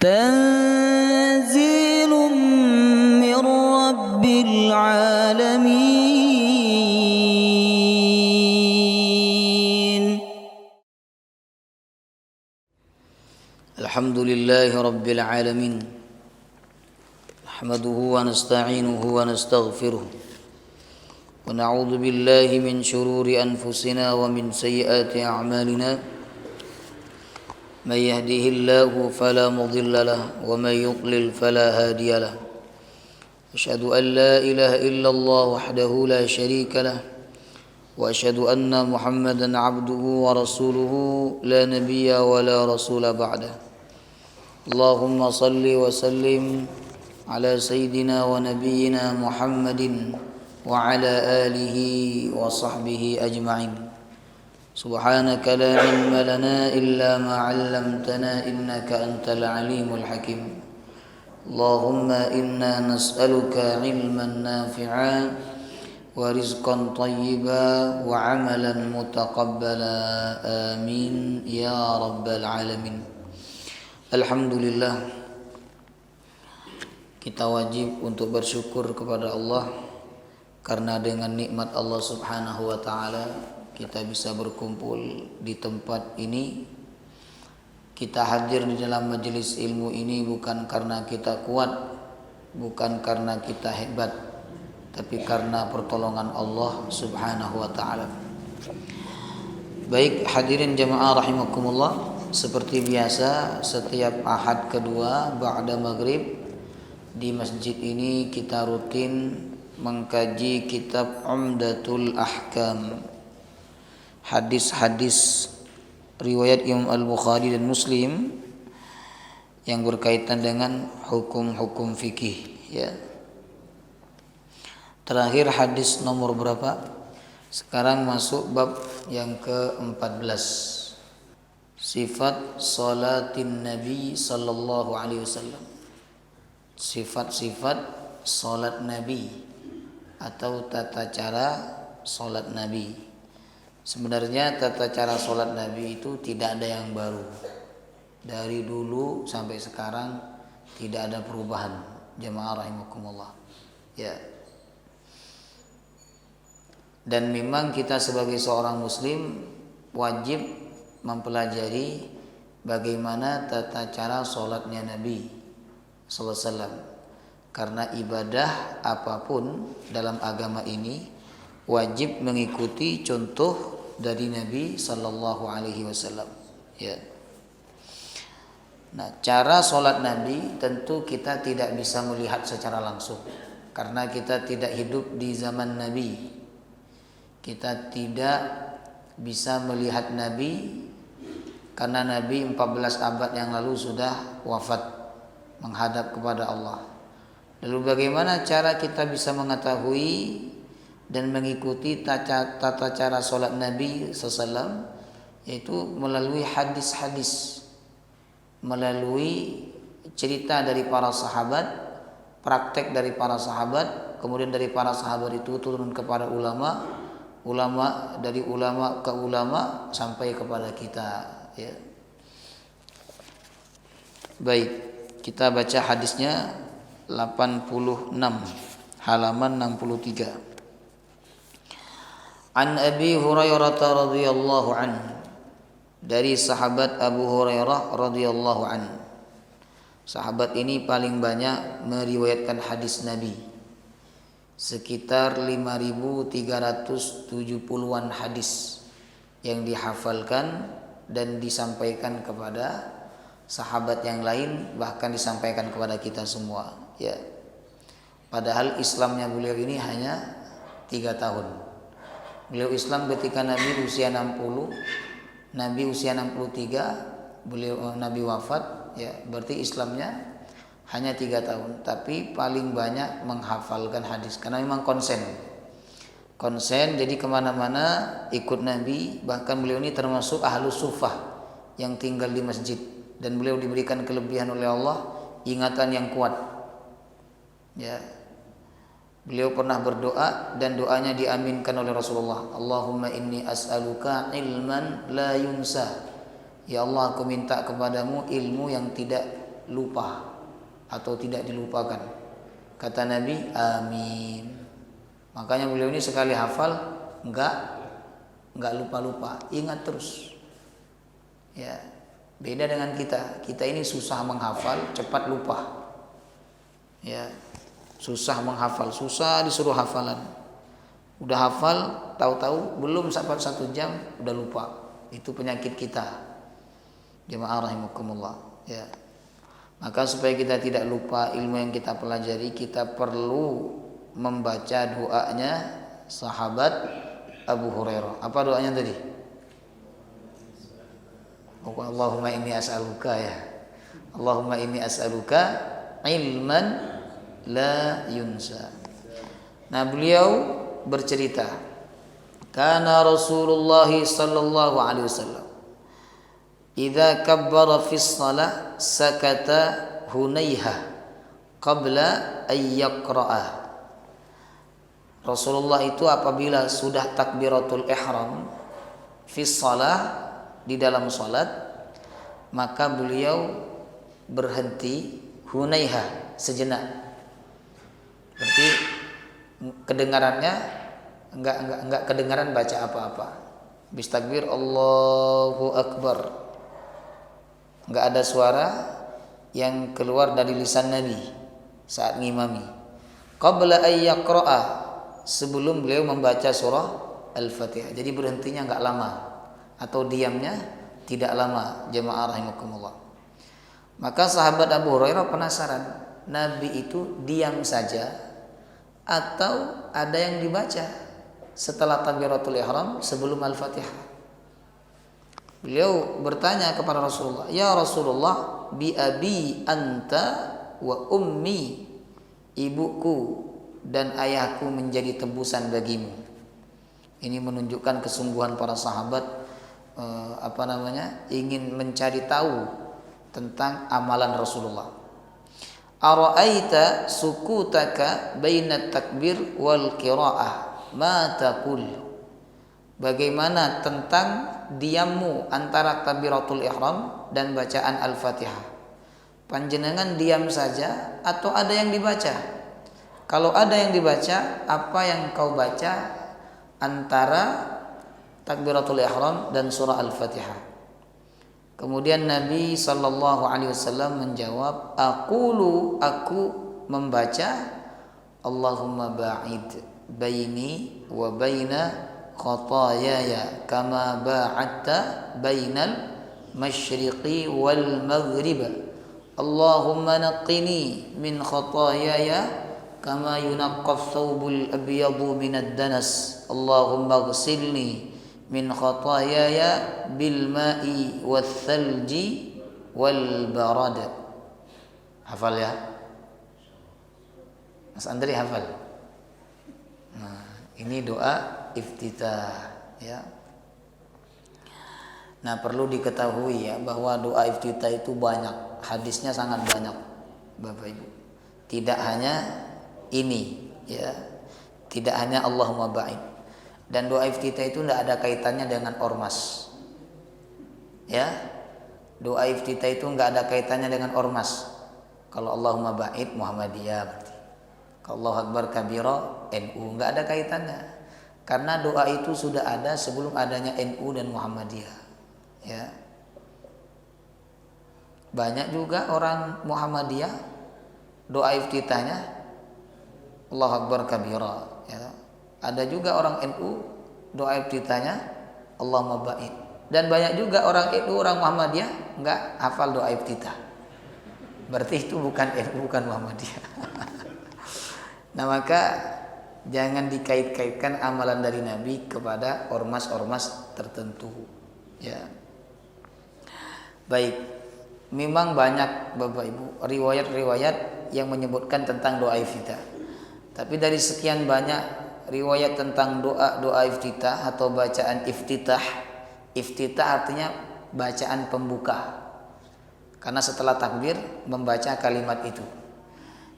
تنزيل من رب العالمين. الحمد لله رب العالمين، نحمده ونستعينه ونستغفره ونعوذ بالله من شرور أنفسنا ومن سيئات أعمالنا، من يهده الله فلا مضل له ومن يضلل فلا هادي له، أشهد أن لا إله إلا الله وحده لا شريك له، وأشهد أن محمدا عبده ورسوله لا نبي ولا رسول بعده. اللهم صل وسلم على سيدنا ونبينا محمد وعلى آله وصحبه أجمعين. سبحانك لا علم لنا إلا ما علمتنا إنك أنت العليم الحكيم. اللهم إنا نسألك علما نافعا ورزقا طيبا وعملا متقبلا، آمين يا رب العالمين. Alhamdulillah, kita wajib untuk bersyukur kepada Allah karena dengan nikmat Allah Subhanahu wa taala kita bisa berkumpul di tempat ini. Kita hadir di dalam majelis ilmu ini bukan karena kita kuat, bukan karena kita hebat, tapi karena pertolongan Allah Subhanahu wa taala. Baik hadirin jamaah rahimakumullah, seperti biasa setiap Ahad kedua ba'da maghrib di masjid ini kita rutin mengkaji kitab Umdatul Ahkam, hadis-hadis riwayat Imam Al-Bukhari dan Muslim yang berkaitan dengan hukum-hukum fikih, ya. Terakhir hadis nomor berapa? Sekarang masuk bab yang ke-14. Sifat salatin Nabi sallallahu alaihi wasallam. Sifat-sifat salat Nabi atau tata cara salat Nabi. Sebenarnya tata cara salat Nabi itu tidak ada yang baru. Dari dulu sampai sekarang tidak ada perubahan. Jamaah rahimakumullah. Ya. Dan memang kita sebagai seorang muslim wajib mempelajari bagaimana tata cara sholatnya Nabi sallallahu alaihi wasallam. Karena ibadah apapun dalam agama ini wajib mengikuti contoh dari Nabi sallallahu alaihi wasallam, ya. Nah, cara sholat Nabi tentu kita tidak bisa melihat secara langsung karena kita tidak hidup di zaman Nabi. Kita tidak bisa melihat Nabi karena Nabi 14 abad yang lalu sudah wafat menghadap kepada Allah. Lalu bagaimana cara kita bisa mengetahui dan mengikuti tata cara sholat Nabi SAW? Yaitu melalui hadis-hadis, melalui cerita dari para sahabat, praktek dari para sahabat, kemudian dari para sahabat itu turun kepada ulama, dari ulama ke ulama sampai kepada kita, ya. Baik, kita baca hadisnya 86 halaman 63. An Abi Hurairah radhiyallahu anhu, dari sahabat Abu Hurairah radhiyallahu anhu. Sahabat ini paling banyak meriwayatkan hadis Nabi, sekitar 5.370-an hadis yang dihafalkan dan disampaikan kepada sahabat yang lain, bahkan disampaikan kepada kita semua, ya. Padahal Islamnya beliau ini hanya 3 tahun. Beliau Islam ketika Nabi usia 60, Nabi usia 63, beliau Nabi wafat, ya. Berarti Islamnya hanya 3 tahun, tapi paling banyak menghafalkan hadis karena memang konsen, jadi kemana-mana ikut Nabi. Bahkan beliau ini termasuk ahlus sufah yang tinggal di masjid, dan beliau diberikan kelebihan oleh Allah ingatan yang kuat, ya. Beliau pernah berdoa dan doanya diaminkan oleh Rasulullah. Allahumma inni as'aluka ilman la yunsa. Ya Allah, aku minta kepadamu ilmu yang tidak lupa atau tidak dilupakan. Kata Nabi, amin. Makanya beliau ini sekali hafal enggak lupa-lupa, ingat terus. Ya, beda dengan kita. Kita ini susah menghafal, cepat lupa. Ya, susah menghafal, susah disuruh hafalan. Udah hafal, tahu-tahu belum sampai 1 jam udah lupa. Itu penyakit kita. Jemaah rahimakumullah. Ya. Maka supaya kita tidak lupa ilmu yang kita pelajari, kita perlu membaca doanya sahabat Abu Hurairah. Apa doanya tadi? Allahumma inni as'aluka ya. Allahumma inni as'aluka ilman la yunsa. Nah, beliau bercerita, kana Rasulullah sallallahu alaihi wasallam idza kabbara fi shalah sakata hunayha qabla ay yaqra'a. Rasulullah itu apabila sudah takbiratul ihram fi shalah, di dalam salat, maka beliau berhenti hunayha sejenak. Berarti kedengarannya enggak kedengaran baca apa-apa. Habis takbir Allahu Akbar, enggak ada suara yang keluar dari lisan Nabi saat ngimami. Qabla ay yaqra'a, sebelum beliau membaca surah Al-Fatihah. Jadi berhentinya enggak lama atau diamnya tidak lama, jemaah rahimakumullah. Maka sahabat Abu Hurairah penasaran, Nabi itu diam saja atau ada yang dibaca setelah takbiratul ihram sebelum Al-Fatihah? Beliau bertanya kepada Rasulullah, "Ya Rasulullah, bi abi anta wa ummi, ibuku dan ayahku menjadi tebusan bagimu." Ini menunjukkan kesungguhan para sahabat ingin mencari tahu tentang amalan Rasulullah. Ara'aita sukutaka bainat takbir wal qiraah ma taqul. Bagaimana tentang diammu antara takbiratul ihram dan bacaan Al-Fatihah? Panjenengan diam saja atau ada yang dibaca? Kalau ada yang dibaca, apa yang kau baca antara takbiratul ihram dan surah Al-Fatihah? Kemudian Nabi sallallahu alaihi wasallam menjawab, aku membaca Allahumma ba'id baini wa baina khataayaya kama ba'adta bainal masyriqi wal maghrib. Allahumma naqqini min khataayaya kama yunaqqas thawbul abyadu minad danas. Allahumma ghsilni min khataayaya bil ma'i wath thalji wal barad. Hafal ya? Mas Andri hafal? Nah, ini doa iftitah ya. Nah, perlu diketahui ya bahwa doa iftitah itu banyak, hadisnya sangat banyak, Bapak Ibu. Tidak hanya ini ya, tidak hanya Allahumma ba'id. Dan doa iftitah itu tidak ada kaitannya dengan ormas ya. Doa iftitah itu enggak ada kaitannya dengan ormas. Kalau Allahumma ba'id Muhammadiyah berarti, kalau Allahu Akbar kabira NU, enggak ada kaitannya. Karena doa itu sudah ada sebelum adanya NU dan Muhammadiyah ya. Banyak juga orang Muhammadiyah doa iftitahnya Allahu Akbar kabira ya. Ada juga orang NU doa iftitahnya Allahumma ba'id. Dan banyak juga orang NU, orang Muhammadiyah enggak hafal doa iftitah. Berarti itu bukan NU, bukan Muhammadiyah. Nah, maka jangan dikait-kaitkan amalan dari Nabi kepada ormas-ormas tertentu ya. Baik, memang banyak Bapak Ibu riwayat-riwayat yang menyebutkan tentang doa iftitah. Tapi dari sekian banyak riwayat tentang doa iftitah atau bacaan iftitah. Iftitah artinya bacaan pembuka. Karena setelah takbir membaca kalimat itu.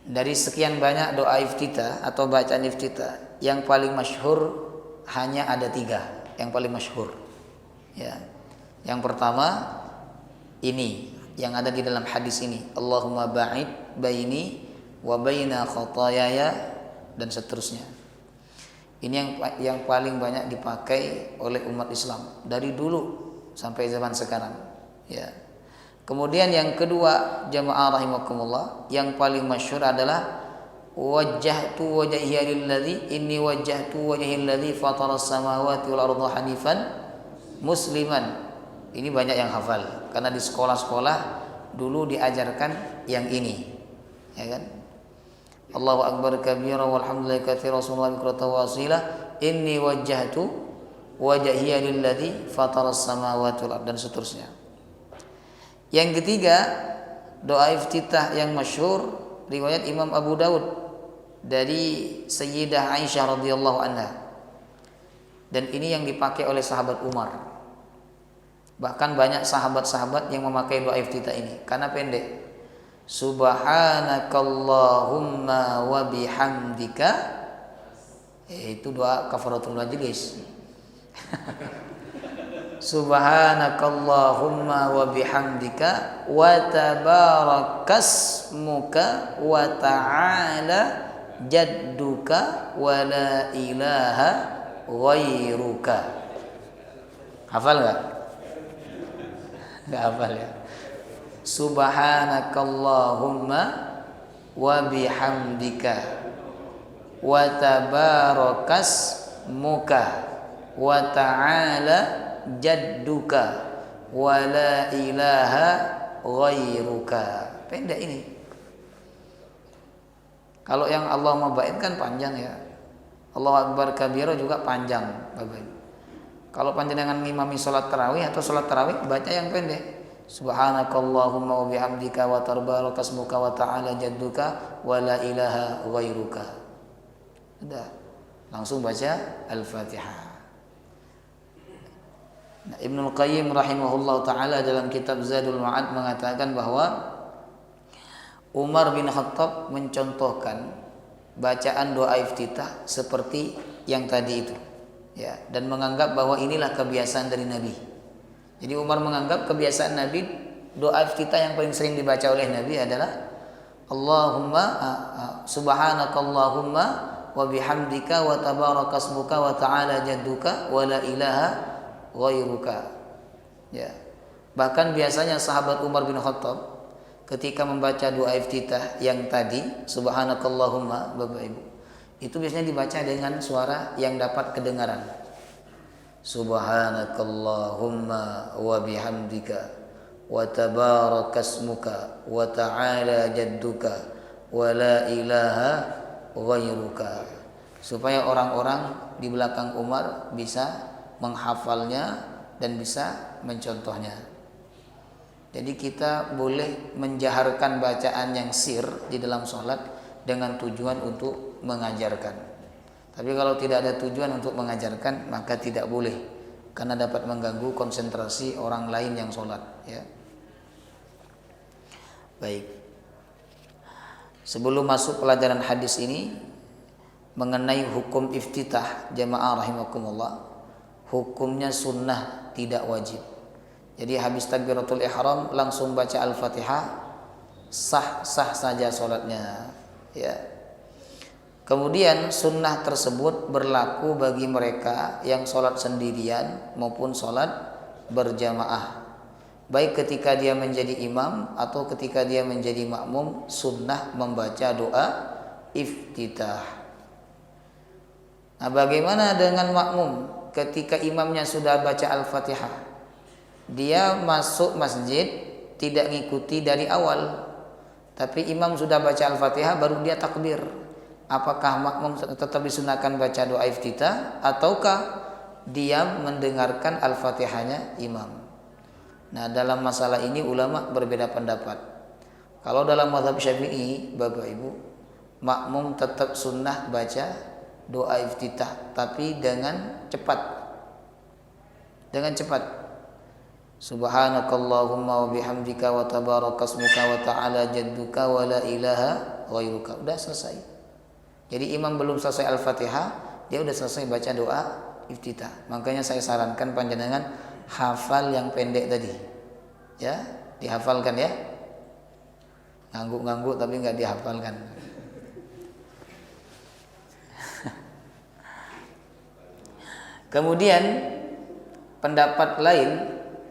Dari sekian banyak doa iftitah atau bacaan iftitah, yang paling masyhur hanya ada 3 yang paling masyhur. Ya. Yang pertama ini yang ada di dalam hadis ini. Allahumma ba'id baini wa baina khataayaya dan seterusnya. Ini yang paling banyak dipakai oleh umat Islam dari dulu sampai zaman sekarang, ya. Kemudian yang kedua, jamaah rahimakumullah, yang paling masyhur adalah wajjahtu wajhiya lilladzi inni wajjahtu wajhiya alladzi fataras samawati wal arda hanifan musliman. Ini banyak yang hafal karena di sekolah-sekolah dulu diajarkan yang ini, ya kan? Allahu akbar kabira walhamdulillahi katsira subhanallahi bukratan wa asila inni wajjahtu wajhiya lilladzi fataras samawati wal arda dan seterusnya. Yang ketiga, doa iftitah yang masyhur riwayat Imam Abu Daud dari Sayyidah Aisyah radhiyallahu anha. Dan ini yang dipakai oleh sahabat Umar. Bahkan banyak sahabat-sahabat yang memakai doa iftitah ini karena pendek. Subhanakallahumma wa bihamdika, itu doa kafaratul majlis. Subhanakallahumma wa bihamdika wa tabarakasmuka wa ta'ala jadduka wa la ilaha ghairuka. Hafal enggak? Enggak hafal ya. Subhanakallahumma wa bihamdika wa tabarakasmuka wa ta'ala jadduka wa la ilaha ghairuka. Pendek ini. Kalau yang Allah mabain kan panjang ya. Allahu akbar kabira juga panjang, Bapak. Kalau panjenengan ngimami salat tarawih atau salat tarawih baca yang pendek. Subhanakallahumma wa bihamdika wa tabarakasmuka wa ta'ala jadduka wa la ilaha ghairuka. Udah. Langsung baca Al-Fatihah. Nah, Ibnul Qayyim rahimahullah ta'ala dalam kitab Zadul Ma'ad mengatakan bahwa Umar bin Khattab mencontohkan bacaan doa iftitah seperti yang tadi itu, ya, dan menganggap bahwa inilah kebiasaan dari Nabi. Jadi Umar menganggap kebiasaan Nabi, doa iftitah yang paling sering dibaca oleh Nabi adalah Allahumma subhanakallahumma wa bihamdika wa tabarakasmuka wa ta'ala jadduka wa la ilaha ghairuka. Ya. Bahkan biasanya sahabat Umar bin Khattab ketika membaca doa iftitah yang tadi subhanakallahumma, Bapak Ibu, itu biasanya dibaca dengan suara yang dapat kedengaran. Subhanakallahumma wa bihamdika wa tabarakasmuka wa ta'ala jadduka wa la ilaha ghairuka, supaya orang-orang di belakang Umar bisa menghafalnya dan bisa mencontohnya. Jadi kita boleh menjaharkan bacaan yang sir di dalam sholat dengan tujuan untuk mengajarkan. Tapi kalau tidak ada tujuan untuk mengajarkan, maka tidak boleh, karena dapat mengganggu konsentrasi orang lain yang sholat, ya. Baik. Sebelum masuk pelajaran hadis ini mengenai hukum iftitah, jamaah rahimakumullah, hukumnya sunnah, tidak wajib. Jadi habis takbiratul ihram langsung baca Al-Fatihah, sah-sah saja sholatnya, ya. Kemudian sunnah tersebut berlaku bagi mereka yang sholat sendirian maupun sholat berjamaah. Baik ketika dia menjadi imam atau ketika dia menjadi makmum, sunnah membaca doa iftitah. Nah, bagaimana dengan makmum ketika imamnya sudah baca Al-Fatihah? Dia masuk masjid tidak ngikuti dari awal, tapi imam sudah baca Al-Fatihah baru dia takbir. Apakah makmum tetap disunahkan baca doa iftitah ataukah dia mendengarkan Al-Fatihahnya imam? Nah, dalam masalah ini ulama berbeda pendapat. Kalau dalam mazhab Syafi'i, Bapak Ibu, makmum tetap sunnah baca doa iftitah, tapi dengan cepat. Dengan cepat. Subhanakallahumma wa bihamdika wa tabarakasmuka wa ta'ala jadduka wa la ilaha ghairuka. Udah selesai. Jadi imam belum selesai Al-Fatihah, dia udah selesai baca doa iftitah. Makanya saya sarankan panjenengan hafal yang pendek tadi, ya, dihafalkan ya. Ngangguk-ngangguk tapi nggak dihafalkan. Kemudian pendapat lain,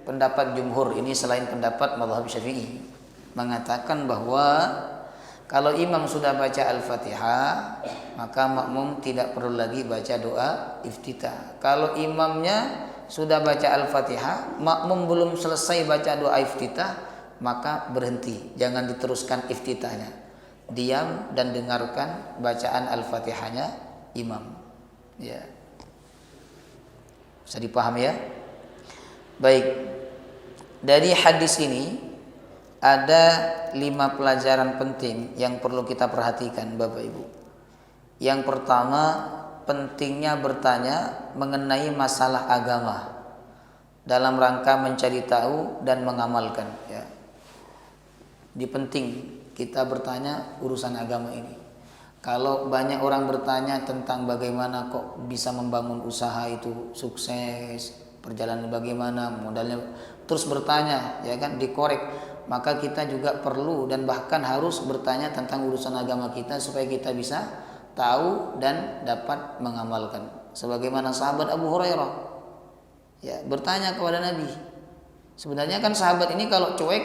pendapat jumhur ini selain pendapat mazhab Syafi'i, mengatakan bahwa kalau imam sudah baca Al-Fatihah, maka makmum tidak perlu lagi baca doa iftitah. Kalau imamnya sudah baca Al-Fatihah, makmum belum selesai baca doa iftitah, maka berhenti, jangan diteruskan iftitahnya. Diam dan dengarkan bacaan Al-Fatihahnya imam. Ya. Bisa dipahami ya? Baik. Dari hadis ini ada 5 pelajaran penting yang perlu kita perhatikan Bapak Ibu. Yang pertama, pentingnya bertanya mengenai masalah agama dalam rangka mencari tahu dan mengamalkan ya. Ini penting kita bertanya urusan agama ini. Kalau banyak orang bertanya tentang bagaimana kok bisa membangun usaha itu sukses, perjalanan bagaimana, modalnya, terus bertanya ya kan, dikorek, maka kita juga perlu dan bahkan harus bertanya tentang urusan agama kita supaya kita bisa tahu dan dapat mengamalkan. Sebagaimana sahabat Abu Hurairah ya bertanya kepada Nabi. Sebenarnya kan sahabat ini kalau cuek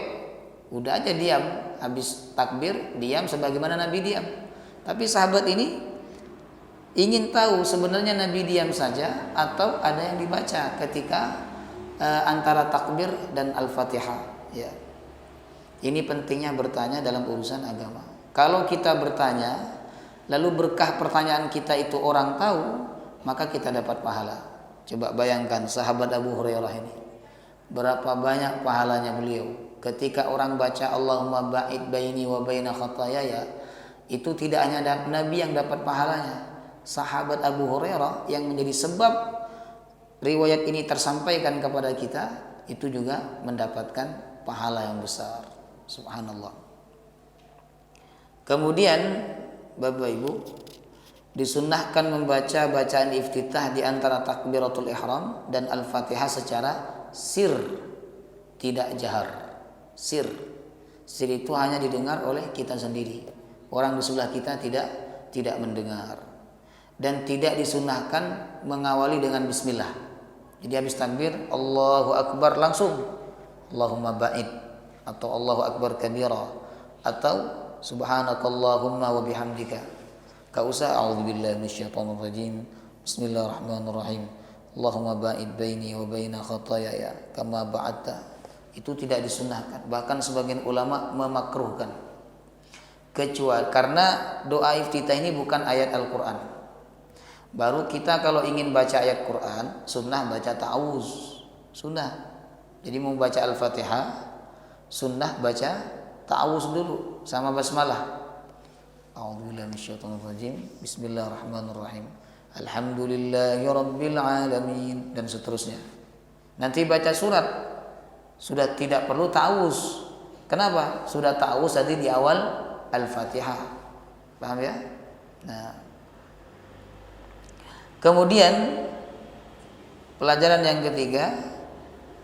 udah aja diam, habis takbir diam sebagaimana Nabi diam. Tapi sahabat ini ingin tahu sebenarnya Nabi diam saja atau ada yang dibaca ketika antara takbir dan Al-Fatihah ya. Ini pentingnya bertanya dalam urusan agama. Kalau kita bertanya lalu berkah pertanyaan kita itu orang tahu, maka kita dapat pahala. Coba bayangkan sahabat Abu Hurairah ini, berapa banyak pahalanya beliau ketika orang baca Allahumma ba'id baini wa baina khatayaya. Itu tidak hanya Nabi yang dapat pahalanya, sahabat Abu Hurairah yang menjadi sebab riwayat ini tersampaikan kepada kita itu juga mendapatkan pahala yang besar. Subhanallah. Kemudian Bapak Ibu, disunnahkan membaca bacaan iftitah di antara takbiratul ihram dan Al-Fatihah secara sir, tidak jahar. Sir itu hanya didengar oleh kita sendiri. Orang di sebelah kita tidak mendengar. Dan tidak disunnahkan mengawali dengan bismillah. Jadi habis takbir Allahu Akbar langsung Allahumma ba'id atau Allahu Akbar kabira atau subhanakallahumma wa bihamdika. Gak usah a'udzubillahi minasyaitonirrajim. Bismillahirrahmanirrahim. Allahumma ba'id baini wa baina khatayaya kama ba'adta. Itu tidak disunnahkan. Bahkan sebagian ulama memakruhkan. Kecuali karena doa iftitah ini bukan ayat Al-Quran. Baru kita kalau ingin baca ayat Quran, sunnah baca ta'awuz. Sunnah. Jadi mau baca Al-Fatihah, sunnah baca ta'awuz dulu sama basmalah. A'udzubillahi minasyaitonirrajim. Bismillahirrahmanirrahim. Alhamdulillahirabbil alamin dan seterusnya. Nanti baca surat sudah tidak perlu ta'awuz. Kenapa? Sudah ta'awuz tadi di awal Al-Fatihah. Paham ya? Nah. Kemudian pelajaran yang ketiga,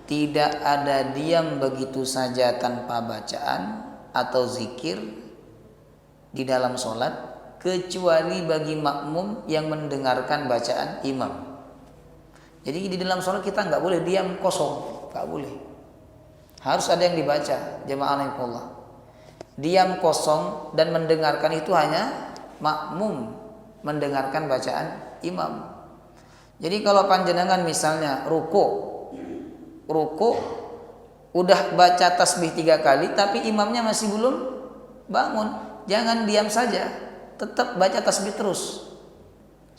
tidak ada diam begitu saja tanpa bacaan atau zikir di dalam sholat kecuali bagi makmum yang mendengarkan bacaan imam. Jadi di dalam sholat kita nggak boleh diam kosong, nggak boleh. Harus ada yang dibaca, jemaah Allah. Diam kosong dan mendengarkan itu hanya makmum mendengarkan bacaan imam. Jadi kalau panjenengan misalnya ruku udah baca tasbih 3 kali tapi imamnya masih belum bangun, jangan diam saja, tetap baca tasbih terus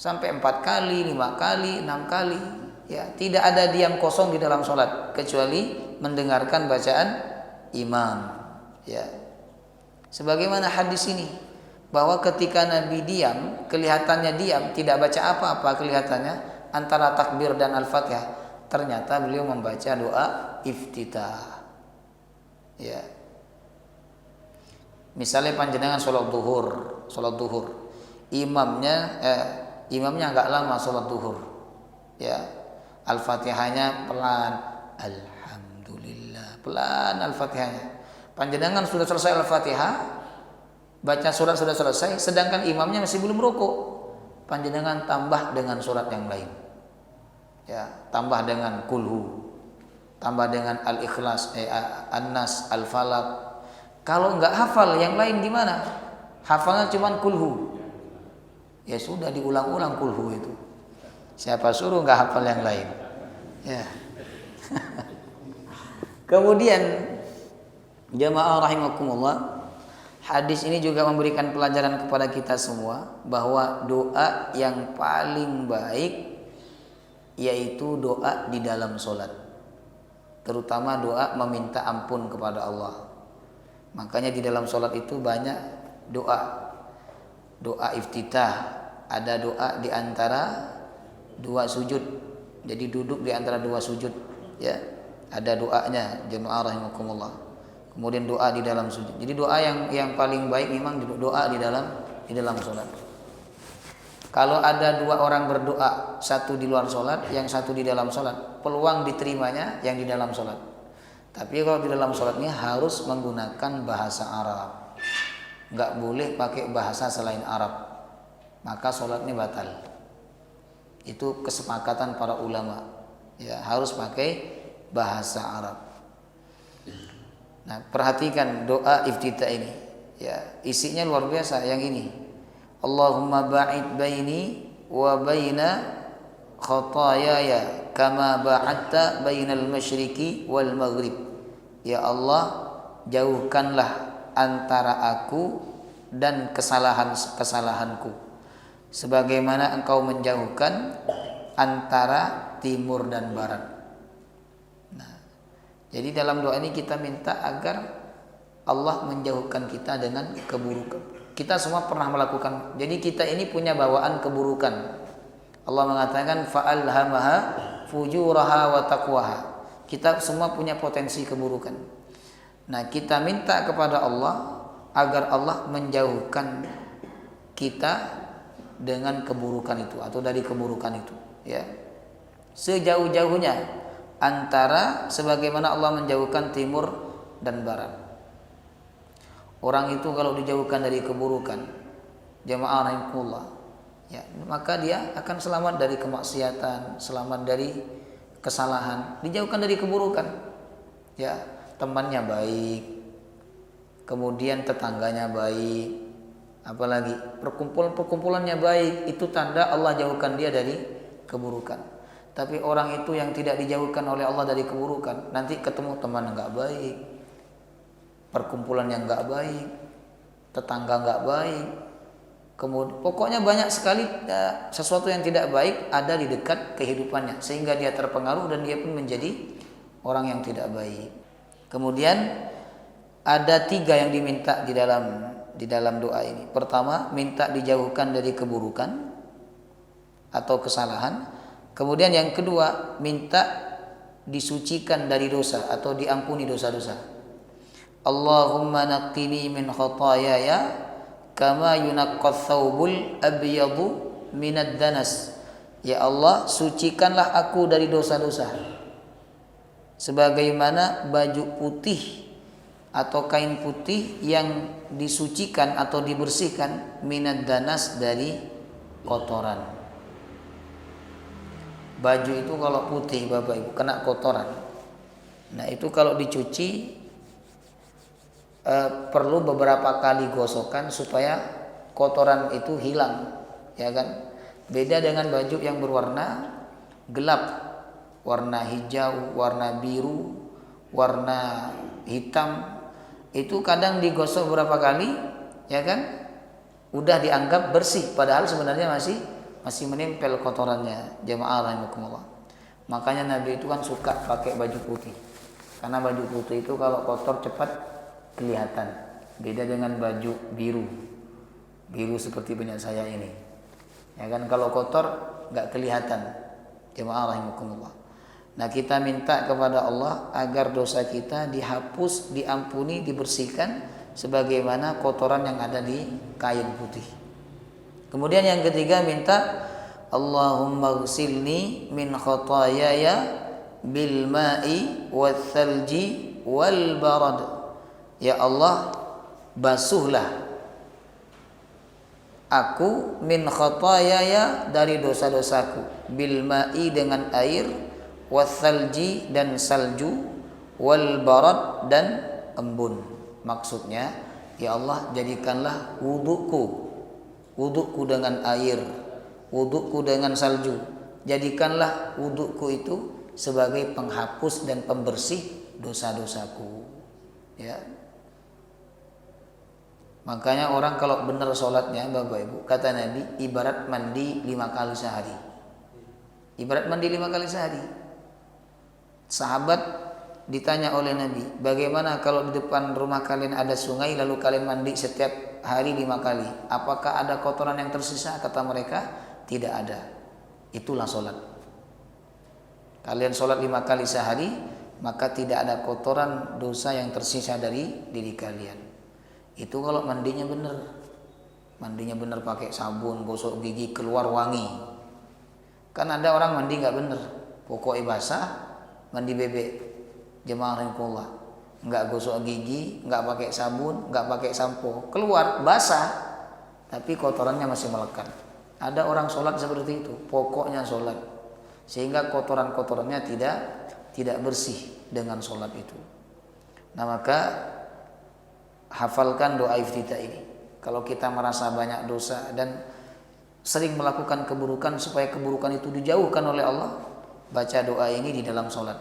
sampai 4 kali, 5 kali, 6 kali ya. Tidak ada diam kosong di dalam sholat kecuali mendengarkan bacaan imam ya. Sebagaimana hadis ini bahwa ketika Nabi diam, kelihatannya diam, tidak baca apa-apa kelihatannya antara takbir dan Al-Fatihah, ternyata beliau membaca doa iftitah. Ya. Misalnya panjenengan sholat duhur, imamnya agak lama sholat duhur, ya, Al-Fatihahnya pelan, Alhamdulillah pelan Al-Fatihahnya. Panjenengan sudah selesai Al-Fatihah, baca surat sudah selesai, sedangkan imamnya masih belum rukuk. Panjenengan tambah dengan surat yang lain. Ya, tambah dengan kulhu, tambah dengan Al-Ikhlas, An-Nas, Al-Falaq. Kalau enggak hafal yang lain gimana? Hafalnya cuma kulhu. Ya sudah diulang-ulang kulhu itu. Siapa suruh enggak hafal yang lain? Ya. Kemudian jamaah rahimakumullah, hadis ini juga memberikan pelajaran kepada kita semua bahwa doa yang paling baik yaitu doa di dalam sholat, terutama doa meminta ampun kepada Allah. Makanya di dalam sholat itu banyak doa iftitah, ada doa di antara dua sujud, jadi duduk di antara dua sujud, ya ada doanya jemaah rahimakumullah. Kemudian doa di dalam sujud. Jadi doa yang paling baik memang doa di dalam sholat. Kalau ada dua orang berdoa, satu di luar sholat, yang satu di dalam sholat, peluang diterimanya yang di dalam sholat. Tapi kalau di dalam sholatnya harus menggunakan bahasa Arab, nggak boleh pakai bahasa selain Arab, maka sholatnya batal. Itu kesepakatan para ulama, ya harus pakai bahasa Arab. Nah, perhatikan doa iftitah ini, ya isinya luar biasa. Yang ini, Allahumma ba'id baini wa baina khataayaya kama ba'adta bainal masyriqi wal maghrib. Ya Allah, jauhkanlah antara aku dan kesalahanku sebagaimana Engkau menjauhkan antara timur dan barat. Nah, jadi dalam doa ini kita minta agar Allah menjauhkan kita dengan keburukan. Kita semua pernah melakukan. Jadi kita ini punya bawaan keburukan. Allah mengatakan fa'alhamaha fujuraha wa taqwaha. Kita semua punya potensi keburukan. Nah, kita minta kepada Allah agar Allah menjauhkan kita dengan keburukan itu atau dari keburukan itu, ya. Sejauh-jauhnya antara sebagaimana Allah menjauhkan timur dan barat. Orang itu kalau dijauhkan dari keburukan, jamaah rahimakumullah, ya, maka dia akan selamat dari kemaksiatan, selamat dari kesalahan, dijauhkan dari keburukan. Ya, temannya baik, kemudian tetangganya baik, apalagi perkumpulannya baik, itu tanda Allah jauhkan dia dari keburukan. Tapi orang itu yang tidak dijauhkan oleh Allah dari keburukan, nanti ketemu teman enggak baik, perkumpulan yang enggak baik, tetangga enggak baik, kemudian pokoknya banyak sekali sesuatu yang tidak baik ada di dekat kehidupannya, sehingga dia terpengaruh dan dia pun menjadi orang yang tidak baik. Kemudian ada 3 yang diminta di dalam doa ini. Pertama, minta dijauhkan dari keburukan atau kesalahan. Kemudian yang kedua, minta disucikan dari dosa atau diampuni dosa-dosa. Allahumma naqqini min khataayaya kama yunaqqas thawbul abyadu minad danas. Ya Allah, sucikanlah aku dari dosa-dosa sebagaimana baju putih atau kain putih yang disucikan atau dibersihkan minad danas dari kotoran. Baju itu kalau putih Bapak Ibu kena kotoran, nah itu kalau dicuci perlu beberapa kali gosokan supaya kotoran itu hilang, ya kan? Beda dengan baju yang berwarna gelap, warna hijau, warna biru, warna hitam, itu kadang digosok beberapa kali, ya kan? Udah dianggap bersih, padahal sebenarnya masih menempel kotorannya. Jamaah rahimakumullah. Makanya Nabi itu kan suka pakai baju putih, karena baju putih itu kalau kotor cepat kelihatan. Beda dengan baju biru seperti punya saya ini, ya kan? Kalau kotor nggak kelihatan. Jamaah rahimakumullah. Nah, kita minta kepada Allah agar dosa kita dihapus, diampuni, dibersihkan sebagaimana kotoran yang ada di kain putih. Kemudian yang ketiga, minta Allahumma ghsilni min khataayaya bil ma'i wath thalji wal barad. Ya Allah, basuhlah aku min khataayaya dari dosa-dosaku, bil ma'i dengan air, wasalji dan salju, wal barad dan embun. Maksudnya, ya Allah, jadikanlah wuduku dengan air, wuduku dengan salju. Jadikanlah wuduku itu sebagai penghapus dan pembersih dosa-dosaku. Ya. Makanya orang kalau benar sholatnya, Bapak Ibu, kata Nabi, ibarat mandi 5 kali sehari. Ibarat mandi 5 kali sehari. Sahabat ditanya oleh Nabi, bagaimana kalau di depan rumah kalian ada sungai lalu kalian mandi setiap hari 5 kali? Apakah ada kotoran yang tersisa? Kata mereka, tidak ada. Itulah sholat. Kalian sholat 5 kali sehari, maka tidak ada kotoran dosa yang tersisa dari diri kalian. Itu kalau mandinya benar. Mandinya benar pakai sabun, gosok gigi, keluar wangi. Kan ada orang mandi nggak benar, pokoknya basah, mandi bebek. Jemaah rahimakumullah, nggak gosok gigi, nggak pakai sabun, nggak pakai sampo, keluar basah, tapi kotorannya masih melekat. Ada orang sholat seperti itu, pokoknya sholat, sehingga kotoran-kotorannya tidak bersih dengan sholat itu. Nah, maka hafalkan doa iftitah ini. Kalau kita merasa banyak dosa dan sering melakukan keburukan, supaya keburukan itu dijauhkan oleh Allah, baca doa ini di dalam sholat.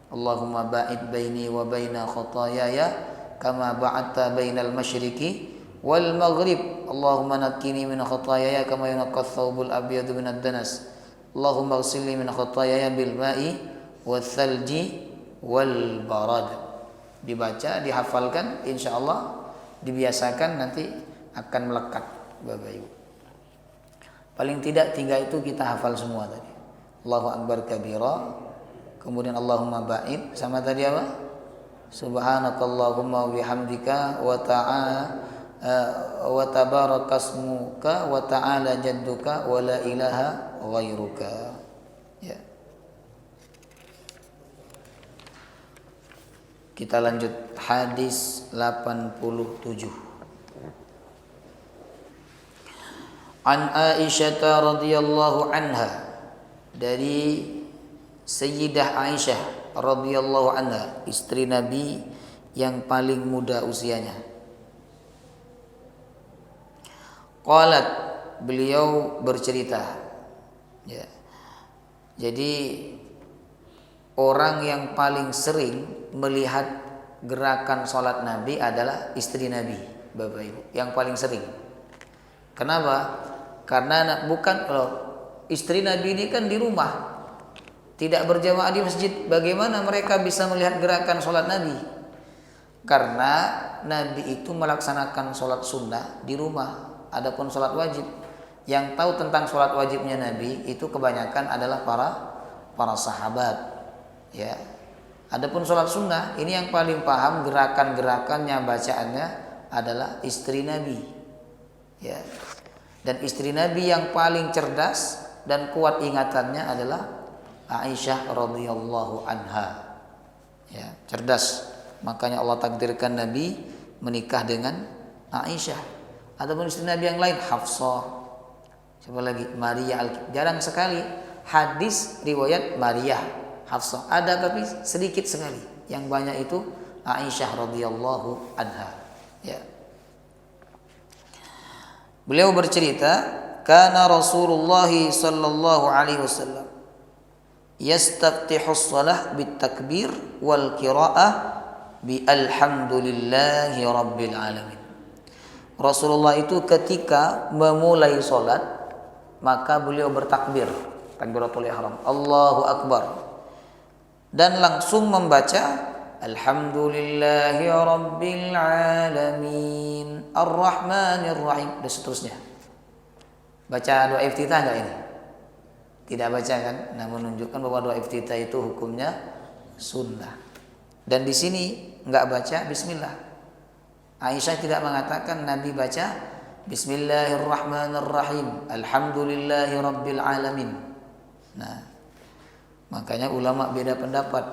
Allahumma ba'id baini wa baina khotaayaya kama ba'adta bainal masyriqi wal maghrib. Allahumma naqqini min khotaayaya kama yunaqqa thawbul abyadu minad danas. Allahumma ighsilni min khotaayaya bil ma'i wal thalji wal barad. Dibaca, dihafalkan, insya Allah dibiasakan, nanti akan melekat, Bapak Ibu. Paling tidak 3 itu kita hafal semua tadi. Allahu akbar kabira, kemudian Allahumma ba'id, sama tadi apa? Subhanakallahumma wa bihamdika wa tabarakasmuka wa ta'ala jadduka wa la ilaha ghairuka. Ya. Kita lanjut hadis 87. An Aisyah radhiyallahu anha, dari Sayyidah Aisyah radhiyallahu anha, istri Nabi yang paling muda usianya. Qalat, beliau bercerita, ya. Jadi orang yang paling sering melihat gerakan sholat Nabi adalah istri Nabi, Bapak Ibu, yang paling sering. Kenapa? Karena bukan istri Nabi ini kan di rumah, tidak berjamaah di masjid. Bagaimana mereka bisa melihat gerakan sholat Nabi? Karena Nabi itu melaksanakan sholat sunnah di rumah. Adapun sholat wajib, yang tahu tentang sholat wajibnya Nabi itu kebanyakan adalah para sahabat. Ya. Adapun sholat sunnah, ini yang paling paham gerakan-gerakannya, bacaannya adalah istri Nabi. Ya. Dan istri Nabi yang paling cerdas dan kuat ingatannya adalah Aisyah radhiyallahu anha. Ya, cerdas. Makanya Allah takdirkan Nabi menikah dengan Aisyah. Adapun istri Nabi yang lain, Hafsah, siapa lagi? Maria. Jarang sekali hadis riwayat Maria, Hafsah. Ada tapi sedikit sekali. Yang banyak itu Aisyah radhiyallahu anha. Ya. Beliau bercerita, kana Rasulullah sallallahu alaihi wasallam yastaftihus shalah bit takbir wal qiraah bi alhamdulillahi rabbil alamin. Rasulullah itu ketika memulai salat, maka beliau bertakbir, takbiratul ihram, Allahu akbar, dan langsung membaca alhamdulillahi rabbil alamin arrahmanir rahim dan seterusnya. Baca doa iftitah enggak ini? Tidak baca kan? Nah, menunjukkan bahwa doa iftitah itu hukumnya sunnah. Dan di sini enggak baca bismillah. Aisyah tidak mengatakan Nabi baca bismillahirrahmanirrahim alhamdulillahi rabbil alamin. Nah, makanya ulama beda pendapat.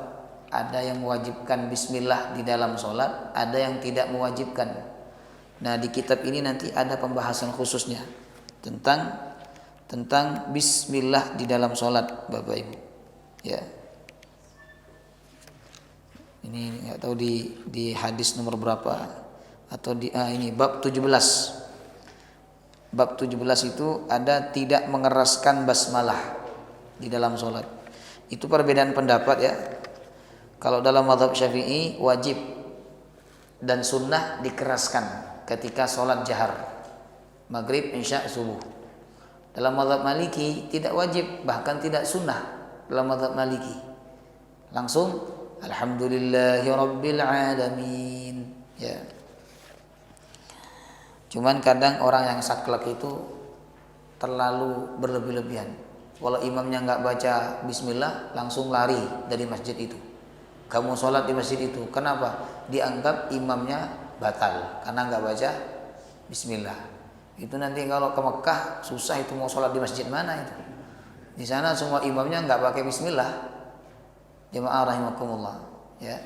Ada yang mewajibkan bismillah di dalam sholat, ada yang tidak mewajibkan. Nah, di kitab ini nanti ada pembahasan khususnya tentang bismillah di dalam sholat, Bapak Ibu. Ya. Ini nggak tahu di hadis nomor berapa atau ini bab 17. Bab 17 itu ada tidak mengeraskan basmalah di dalam sholat. Itu perbedaan pendapat ya. Kalau dalam mazhab Syafi'i wajib dan sunnah dikeraskan ketika sholat jahar, maghrib, isya, subuh. Dalam mazhab Maliki tidak wajib, bahkan tidak sunnah dalam mazhab Maliki. Langsung alhamdulillahi rabbil alamin. Ya. Cuman kadang orang yang saklek itu terlalu berlebih-lebihan. Kalau imamnya nggak baca bismillah, langsung lari dari masjid itu. Kamu sholat di masjid itu, kenapa? Dianggap imamnya batal karena nggak baca bismillah. Itu nanti kalau ke Mekah susah itu mau sholat di masjid mana itu. Di sana semua imamnya nggak pakai bismillah. Jemaah rahimakumullah. Ya.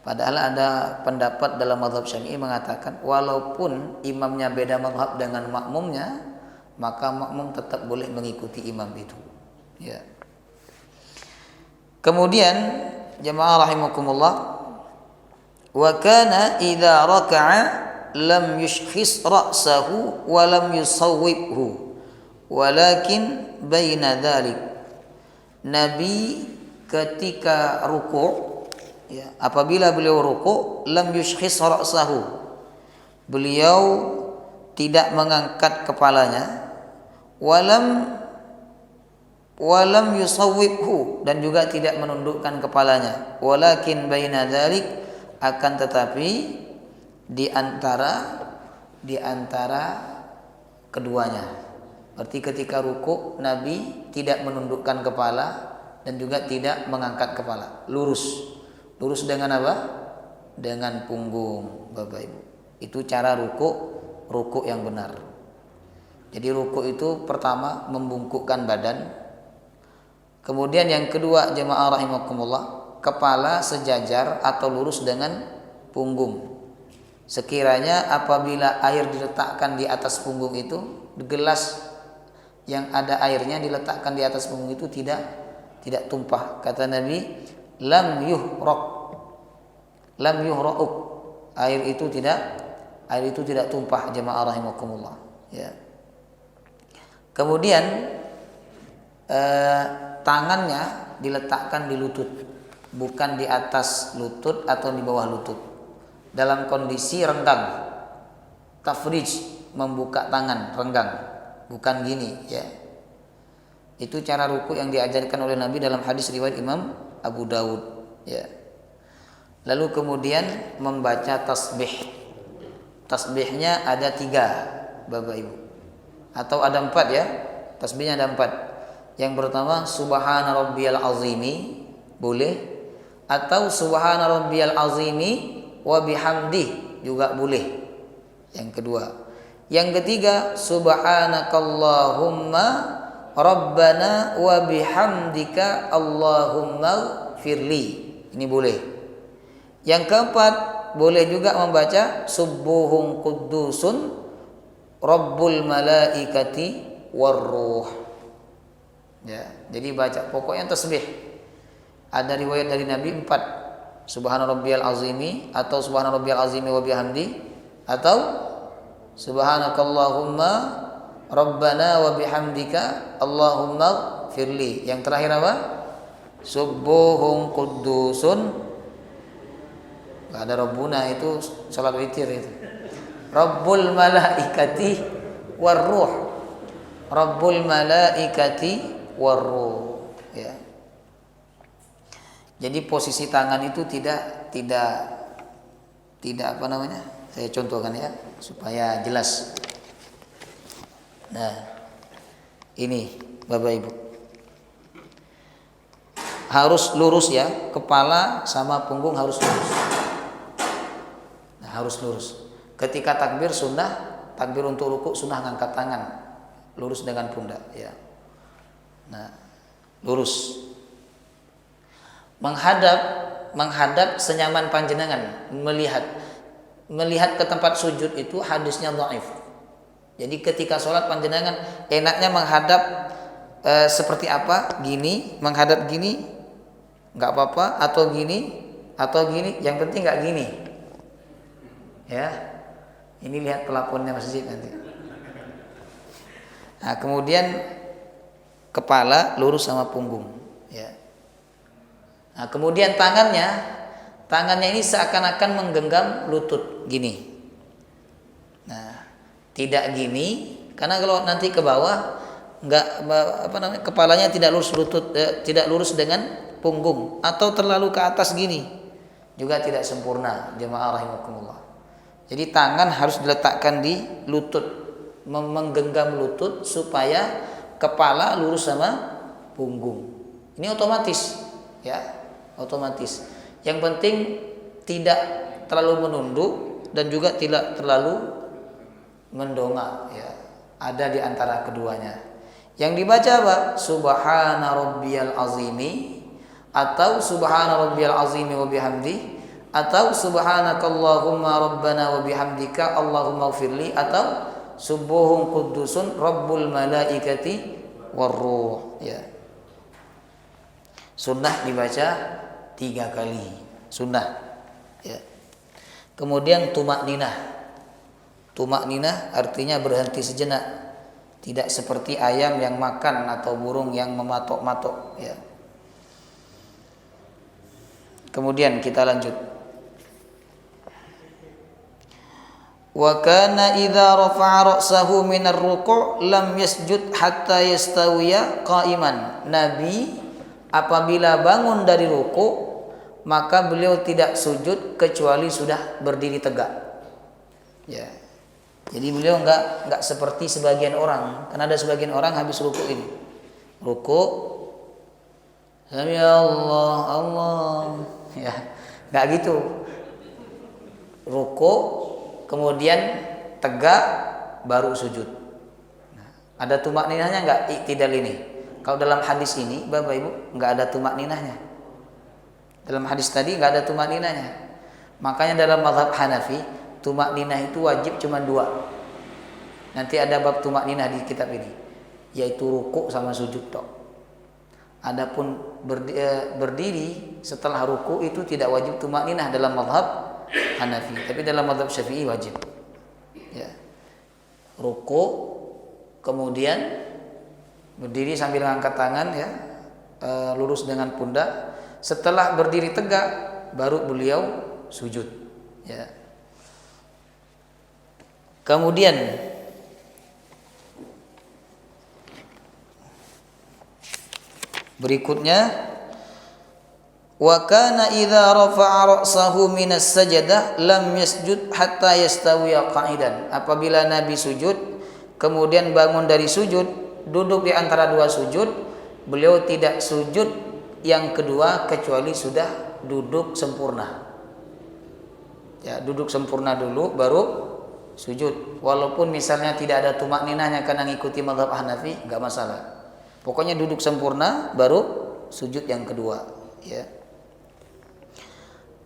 Padahal ada pendapat dalam mazhab Syafi'i mengatakan walaupun imamnya beda mazhab dengan makmumnya, maka makmum tetap boleh mengikuti imam itu. Ya. Kemudian jemaah rahimakumullah, wa kana idza raka'a lam yushkhis ra'sahu wa lam yusawwibhu walakin baina dzalik. Nabi ketika ruku', ya, apabila beliau ruku', lam yushkhis ra'sahu, beliau tidak mengangkat kepalanya, walam yusawwibhu, dan juga tidak menundukkan kepalanya, walakin baina dzalik, akan tetapi di antara keduanya. Berarti ketika ruku Nabi tidak menundukkan kepala dan juga tidak mengangkat kepala, lurus dengan apa? Dengan punggung, Bapak Ibu. Itu cara ruku yang benar. Jadi ruku itu pertama membungkukkan badan. Kemudian yang kedua jemaah rahimakumullah, kepala sejajar atau lurus dengan punggung. Sekiranya apabila air diletakkan di atas punggung itu, gelas yang ada airnya diletakkan di atas punggung itu tidak tumpah. Kata Nabi, lam yuhra'uk, air itu tidak tumpah, jemaah rahimakumullah. Ya. Kemudian tangannya diletakkan di lutut, bukan di atas lutut atau di bawah lutut. Dalam kondisi renggang, tafrij, membuka tangan renggang, bukan gini. Ya. Itu cara ruku yang diajarkan oleh Nabi dalam hadis riwayat Imam Abu Dawud. Ya. Lalu kemudian membaca tasbih. Tasbihnya ada 3, Bapak Ibu. Atau ada 4 ya. Tasbihnya ada 4. Yang pertama subhana rabbiyal azimi, boleh. Atau subhana rabbiyal azimi wa bihamdih, juga boleh. Yang kedua. Yang ketiga subhanakallahumma rabbana wa bihamdika allahumma firli. Ini boleh. Yang keempat, boleh juga membaca subuhun qudusun rabbul malaikati warruh. Ya, jadi baca pokoknya tasbih. Ada riwayat dari Nabi 4. Subhana rabbiyal azimi, atau subhana rabbiyal azimi wa bihamdi, atau subhanakallahumma rabbana wa bihamdika allahumma firli. Yang terakhir apa? Subuhun qudusun. Gak ada Rabbuna, itu salat witir itu. Rabbul malaikati warruh. Rabbul malaikati warruh. Ya. Jadi posisi tangan itu tidak apa namanya? Saya contohkan ya supaya jelas. Nah, ini Bapak Ibu. Harus lurus ya, kepala sama punggung harus lurus. Harus lurus. Ketika takbir sunnah, takbir untuk ruku sunnah ngangkat tangan, lurus dengan pundak ya. Nah, lurus. menghadap senyaman panjenengan, melihat ke tempat sujud itu hadisnya dhaif. Jadi ketika sholat panjenengan enaknya menghadap seperti apa? Gini, menghadap gini nggak apa-apa, atau gini, yang penting nggak gini. Ya, ini lihat pelaponnya masjid nanti. Nah, kemudian kepala lurus sama punggung. Ya. Nah, kemudian tangannya ini seakan-akan menggenggam lutut gini. Nah, tidak gini, karena kalau nanti ke bawah kepalanya tidak lurus tidak lurus dengan punggung, atau terlalu ke atas gini juga tidak sempurna, jemaah rahimakumullah. Jadi tangan harus diletakkan di lutut, menggenggam lutut supaya kepala lurus sama punggung. Ini otomatis, ya, otomatis. Yang penting tidak terlalu menunduk dan juga tidak terlalu mendongak, ya. Ada di antara keduanya. Yang dibaca apa? Subhana rabbiyal azimi, atau subhana rabbiyal azimi wa bihamdi, atau subhanakallahumma rabbana wa bihamdika allahumma ighfirli, atau subuhun qudusun rabbul malaikati warruh, ya. Sunnah dibaca 3 kali, sunnah, ya. Kemudian tumak ninah artinya berhenti sejenak, tidak seperti ayam yang makan atau burung yang mematok-matok, ya. Kemudian kita lanjut. Wa kana idza rafa'a ra'sahu minar ruku' lam yasjud hatta yastawiya qa'iman. Nabi apabila bangun dari ruku' maka beliau tidak sujud kecuali sudah berdiri tegak. Ya. Jadi beliau enggak seperti sebagian orang. Karena ada sebagian orang habis ruku' ini. Ruku' Sami Allah. Ya. Enggak gitu. Ruku' kemudian tegak baru sujud. Nah, ada tumak ninahnya enggak iktidal ini? Kalau dalam hadis ini Bapak Ibu enggak ada tumak ninahnya. Dalam hadis tadi enggak ada tumak ninahnya. Makanya dalam mazhab Hanafi tumak ninah itu wajib cuma 2. Nanti ada bab tumak ninah di kitab ini, yaitu ruku sama sujud tok. Adapun berdiri setelah ruku itu tidak wajib tumak ninah dalam mazhab Hanafi, tapi dalam mazhab Syafi'i wajib. Ya. Ruku, kemudian berdiri sambil angkat tangan, ya, lurus dengan pundak. Setelah berdiri tegak, baru beliau sujud. Ya. Kemudian berikutnya, wa kana idza rafa'a ra'sahu minas sajadah lam yasjud hatta yastawiya qa'idan. Apabila Nabi sujud kemudian bangun dari sujud, duduk di antara 2 sujud, beliau tidak sujud yang kedua kecuali sudah duduk sempurna. Ya, duduk sempurna dulu baru sujud. Walaupun misalnya tidak ada tumak ninahnya karena ngikuti mazhab Hanafi, enggak masalah. Pokoknya duduk sempurna baru sujud yang kedua, ya.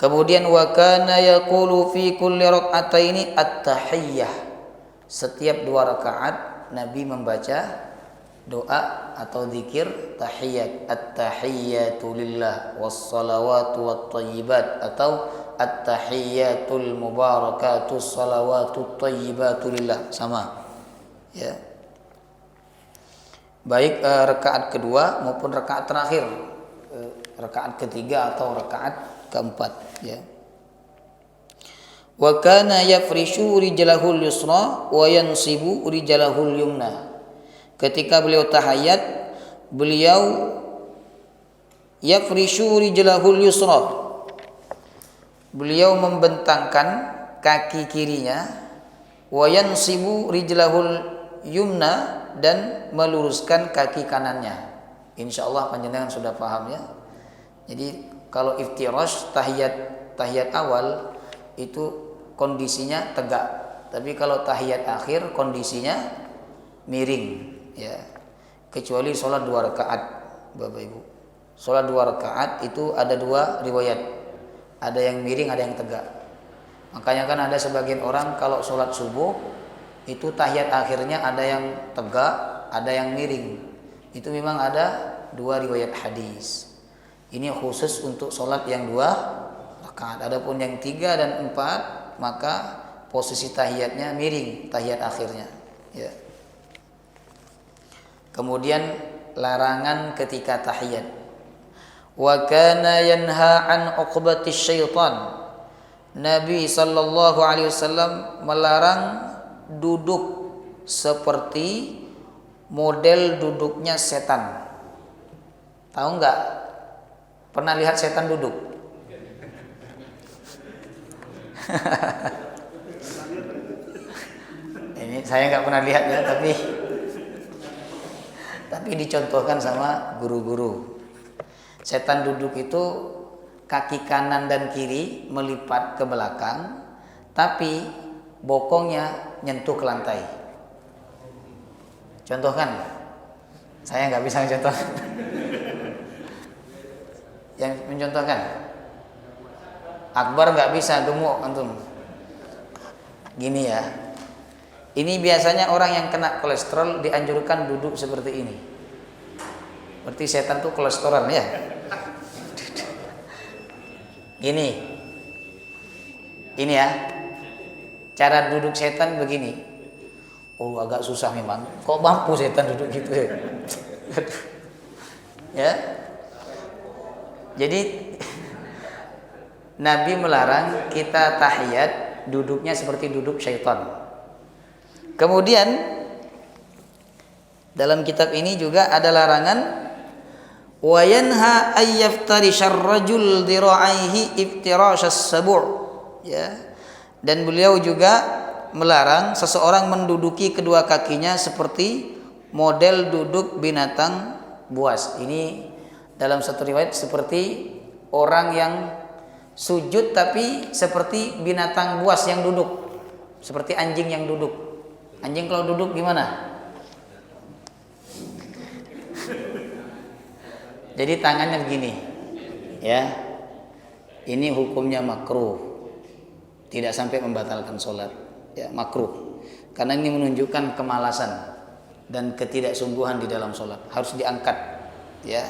Kemudian wa kana yaqulu fi kulli rak'ataini at-tahiyyah. Setiap 2 rakaat Nabi membaca doa atau zikir tahiyat. At-tahiyyatu lillah was-salawatu wat-thayyibat, atau at-tahiyyatul mubarakatus salawatut thayyibatu lillah, sama. Ya. Baik rakaat kedua maupun rakaat terakhir, rakaat ketiga atau rakaat keempat, ya. Wa kana yafrishu rijlahul yusra wa yansibu rijlahul yumna. Ketika beliau tahiyat, beliau yafrishu rijlahul yusra. Beliau membentangkan kaki kirinya, wa yansibu rijlahul yumna, dan meluruskan kaki kanannya. Insyaallah panjenengan sudah paham, ya. Jadi kalau iftirash tahiyat awal itu kondisinya tegak, tapi kalau tahiyat akhir kondisinya miring, ya. Kecuali sholat 2 rakaat, Bapak Ibu. Sholat 2 rakaat itu ada 2 riwayat. Ada yang miring, ada yang tegak. Makanya kan ada sebagian orang kalau sholat subuh itu tahiyat akhirnya ada yang tegak, ada yang miring. Itu memang ada 2 riwayat hadis. Ini khusus untuk sholat yang 2 rakaat. Adapun yang 3 dan 4 maka posisi tahiyatnya miring, tahiyat akhirnya. Ya. Kemudian larangan ketika tahiyat. Wa kana yanha an uqbatis syaitan. Nabi sallallahu alaihi wasallam melarang duduk seperti model duduknya setan. Tahu nggak? Pernah lihat setan duduk? Ini saya nggak pernah lihat ya, tapi dicontohkan sama guru-guru. Setan duduk itu kaki kanan dan kiri melipat ke belakang, tapi bokongnya nyentuh ke lantai. Contohkan, saya nggak bisa mencontohkan. Yang mencontohkan, Akbar nggak bisa, gemuk antum. Gini ya. Ini biasanya orang yang kena kolesterol dianjurkan duduk seperti ini. Berarti setan tuh kolesterol ya. Ini ya. Cara duduk setan begini. Oh, agak susah memang. Kok mampu setan duduk gitu ya? Ya. Jadi Nabi melarang kita tahiyat duduknya seperti duduk syaitan. Kemudian dalam kitab ini juga ada larangan wa yanha ayyaftarishar rajul dira'aihi iftirashas sabu', ya. Dan beliau juga melarang seseorang menduduki kedua kakinya seperti model duduk binatang buas. Ini dalam satu riwayat seperti orang yang sujud tapi seperti binatang buas yang duduk, seperti anjing yang duduk. Anjing kalau duduk gimana? Jadi tangannya begini, ya. Ini hukumnya makruh, tidak sampai membatalkan sholat, ya, makruh. Karena ini menunjukkan kemalasan dan ketidaksungguhan di dalam sholat. Harus diangkat, ya,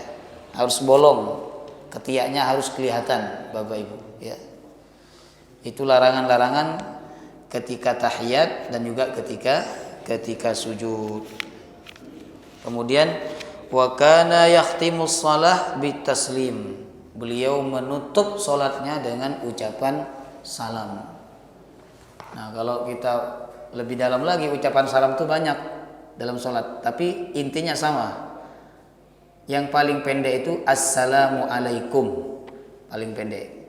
harus bolong, ketiaknya harus kelihatan, Bapak Ibu, ya. Itu larangan-larangan ketika tahiyat dan juga ketika sujud. Kemudian wa kana yahtimus shalah bitaslim. Beliau menutup salatnya dengan ucapan salam. Nah, kalau kita lebih dalam lagi, ucapan salam itu banyak dalam salat, tapi intinya sama. Yang paling pendek itu assalamu alaikum, paling pendek.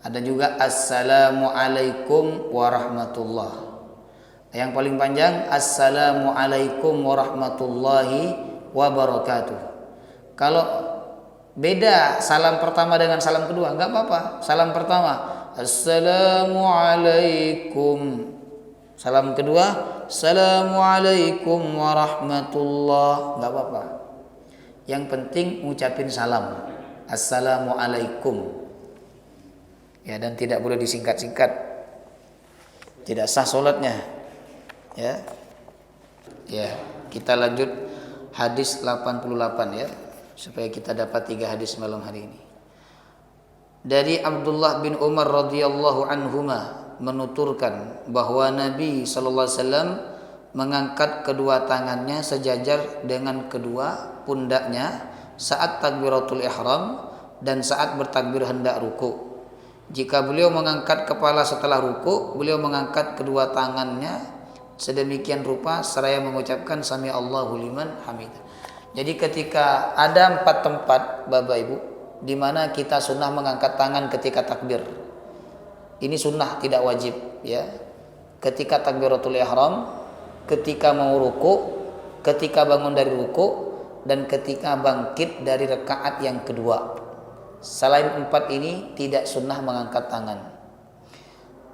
Ada juga assalamu alaikum warahmatullah. Yang paling panjang assalamu alaikum warahmatullahi wabarakatuh. Kalau beda salam pertama dengan salam kedua enggak apa-apa. Salam pertama assalamu alaikum. Salam kedua assalamu alaikum warahmatullah, enggak apa-apa. Yang penting ngucapin salam. Assalamu alaikum. Ya, dan tidak boleh disingkat-singkat, tidak sah sholatnya, ya. Ya, kita lanjut hadis 88 ya, supaya kita dapat 3 hadis malam hari ini. Dari Abdullah bin Umar radhiyallahu anhuma menuturkan bahwa Nabi sallallahu alaihi wasallam mengangkat kedua tangannya sejajar dengan kedua pundaknya saat takbiratul ihram dan saat bertakbir hendak ruku. Jika beliau mengangkat kepala setelah ruku, beliau mengangkat kedua tangannya sedemikian rupa seraya mengucapkan sami Allahu liman hamidah. Jadi ketika ada 4 tempat, Bapak Ibu, di mana kita sunnah mengangkat tangan ketika takbir. Ini sunnah, tidak wajib, ya. Ketika takbiratul ihram, ketika mau ruku, ketika bangun dari ruku, dan ketika bangkit dari rakaat yang kedua. Selain 4 ini tidak sunnah mengangkat tangan.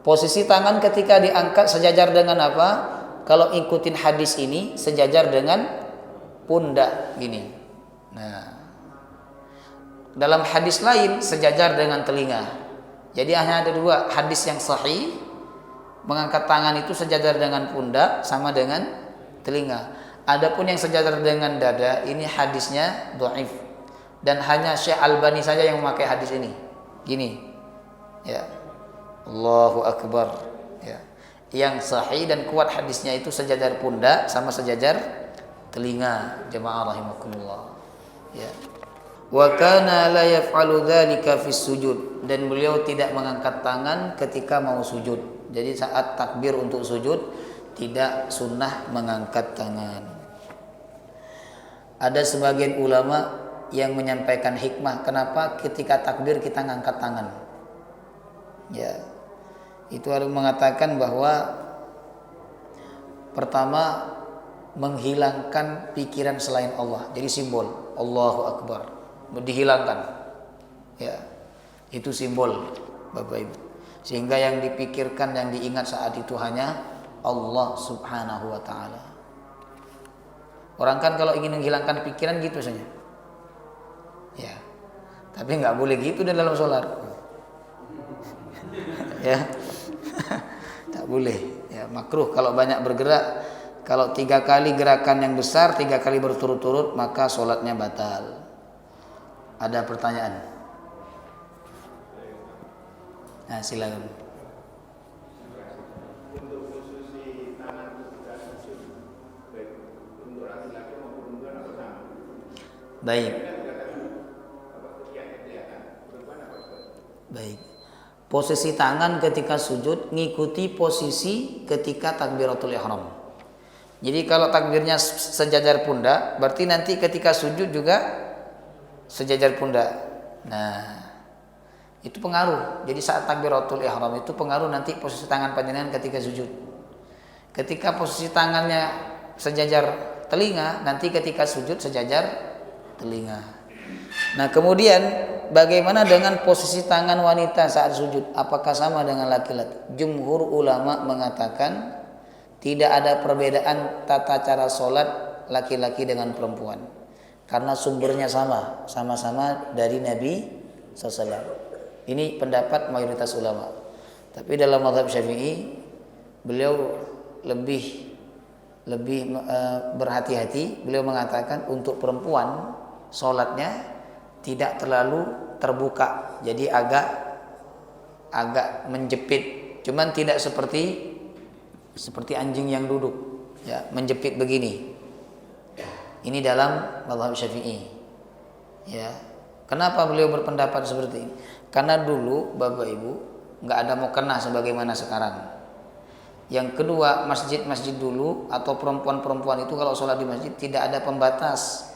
Posisi tangan ketika diangkat sejajar dengan apa? Kalau ikutin hadis ini sejajar dengan pundak gini. Nah, Dalam hadis lain sejajar dengan telinga. Jadi hanya ada dua hadis yang sahih, mengangkat tangan itu sejajar dengan pundak sama dengan telinga. Adapun yang sejajar dengan dada ini hadisnya dhaif dan hanya Syekh Albani saja yang memakai hadis ini. Gini. Ya. Allahu akbar. Ya. Yang sahih dan kuat hadisnya itu sejajar pundak sama sejajar telinga. Jemaah rahimakumullah. Ya. Wa kana la yaf'alu dzalika fi sujud, dan beliau tidak mengangkat tangan ketika mau sujud. Jadi saat takbir untuk sujud tidak sunnah mengangkat tangan. Ada sebagian ulama yang menyampaikan hikmah kenapa ketika takbir kita ngangkat tangan. Ya. Itu harus mengatakan bahwa pertama menghilangkan pikiran selain Allah. Jadi simbol Allahu Akbar dihilangkan. Ya. Itu simbol Bapak Ibu. Sehingga yang dipikirkan, yang diingat saat itu hanya Allah Subhanahu wa taala. Orang kan kalau ingin menghilangkan pikiran gitu saja. Ya. Tapi nggak boleh gitu dalam sholat. Ya. Tak boleh. Ya, makruh kalau banyak bergerak. Kalau 3 kali gerakan yang besar, 3 kali berturut-turut, maka sholatnya batal. Ada pertanyaan? Nah, silakan. Baik. Baik. Posisi tangan ketika sujud ngikuti posisi ketika takbiratul ihram. Jadi kalau takbirnya sejajar pundak, berarti nanti ketika sujud juga sejajar pundak. Nah, itu pengaruh. Jadi saat takbiratul ihram itu pengaruh nanti posisi tangan panjenengan ketika sujud. Ketika posisi tangannya sejajar telinga, nanti ketika sujud sejajar telinga. Nah, kemudian bagaimana dengan posisi tangan wanita saat sujud? Apakah sama dengan laki-laki? Jumhur ulama mengatakan tidak ada perbedaan tata cara sholat laki-laki dengan perempuan, karena sumbernya sama-sama dari Nabi SAW. Ini pendapat mayoritas ulama. Tapi dalam mazhab Syafi'i beliau lebih berhati-hati. Beliau mengatakan untuk perempuan sholatnya tidak terlalu terbuka, jadi agak menjepit, cuman tidak seperti anjing yang duduk, ya, menjepit begini. Ini dalam mazhab Syafi'i. Ya, kenapa beliau berpendapat seperti ini? Karena dulu Bapak Ibu nggak ada mukena sebagaimana sekarang. Yang kedua, masjid-masjid dulu atau perempuan-perempuan itu kalau sholat di masjid tidak ada pembatas.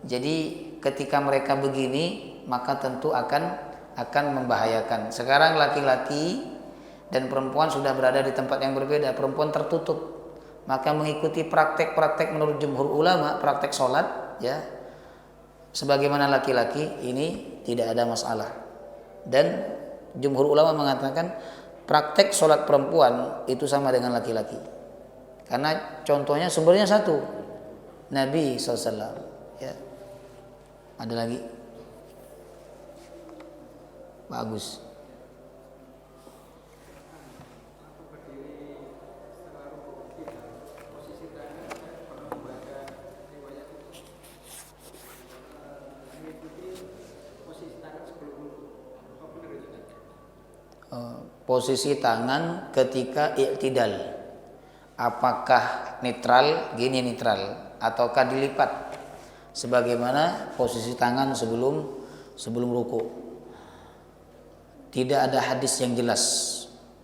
Jadi ketika mereka begini maka tentu akan membahayakan. Sekarang laki-laki dan perempuan sudah berada di tempat yang berbeda. Perempuan tertutup, maka mengikuti praktek-praktek menurut jumhur ulama, praktek sholat, ya, sebagaimana laki-laki ini tidak ada masalah. Dan jumhur ulama mengatakan praktek sholat perempuan itu sama dengan laki-laki, karena contohnya sumbernya satu, Nabi SAW. Ya. Ada lagi? Bagus. Posisi tangan ketika i'tidal, apakah netral, gini netral, ataukah dilipat sebagaimana posisi tangan sebelum ruku? Tidak ada hadis yang jelas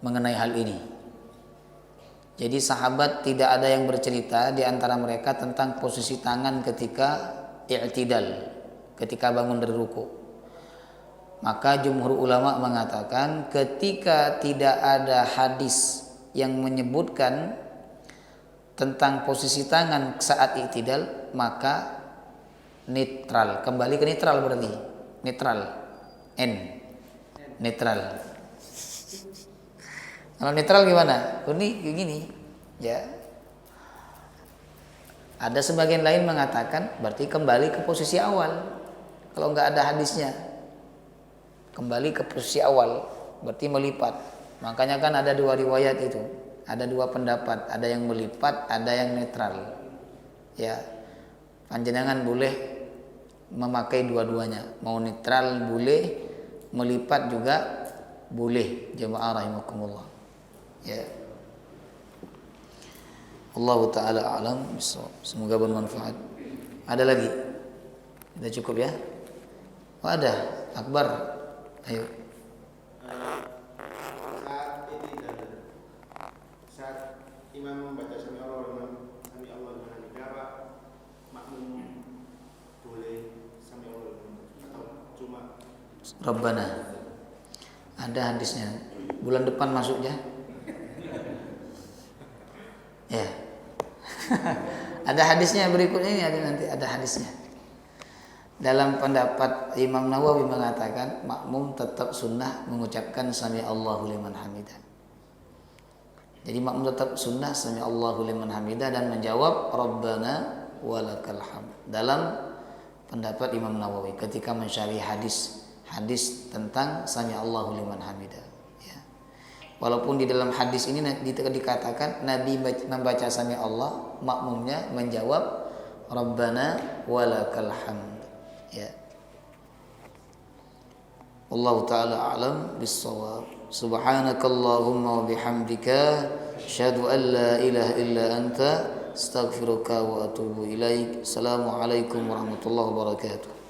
mengenai hal ini. Jadi sahabat tidak ada yang bercerita di antara mereka tentang posisi tangan ketika i'tidal, ketika bangun dari ruku. Maka jumhur ulama mengatakan ketika tidak ada hadis yang menyebutkan tentang posisi tangan saat i'tidal, maka netral, kembali ke netral, berarti netral, netral. Kalau netral gimana? Ini gini, ya. Ada sebagian lain mengatakan berarti kembali ke posisi awal. kalau nggak ada hadisnya? Kembali ke posisi awal, berarti melipat. Makanya kan ada dua riwayat itu, ada dua pendapat, ada yang melipat, ada yang netral. Ya, panjenengan boleh memakai dua-duanya, mau netral boleh, melipat juga boleh. Jamaah rahimakumullah. Ya. Allah taala alam. Semoga bermanfaat. Ada lagi? Kita cukup ya? Oh, ada. Akbar. Ayo. Saat imam membaca sami Allah liman hamidah, makmum boleh sami Allah atau cuma Rabbana. Ada hadisnya. Bulan depan masuknya. Ya. Ada hadisnya berikut ini, nanti ada hadisnya. Dalam pendapat Imam Nawawi mengatakan makmum tetap sunnah mengucapkan sami Allahu liman hamidah. Jadi makmum tetap sunnah sami Allahu liman hamidah dan menjawab Rabbana walakal hamd. Dalam pendapat Imam Nawawi ketika mensyarih hadis tentang sami Allahu liman hamidah. Ya. Walaupun di dalam hadis ini dikatakan Nabi membaca sami Allah, makmumnya menjawab Rabbana walakal hamd. Ya. Wallahu taala alam bis-shawab. Subhanakallahumma wa bihamdika asyhadu an la ilaha illa anta astaghfiruka wa atubu ilaik. Assalamualaikum warahmatullahi wabarakatuh.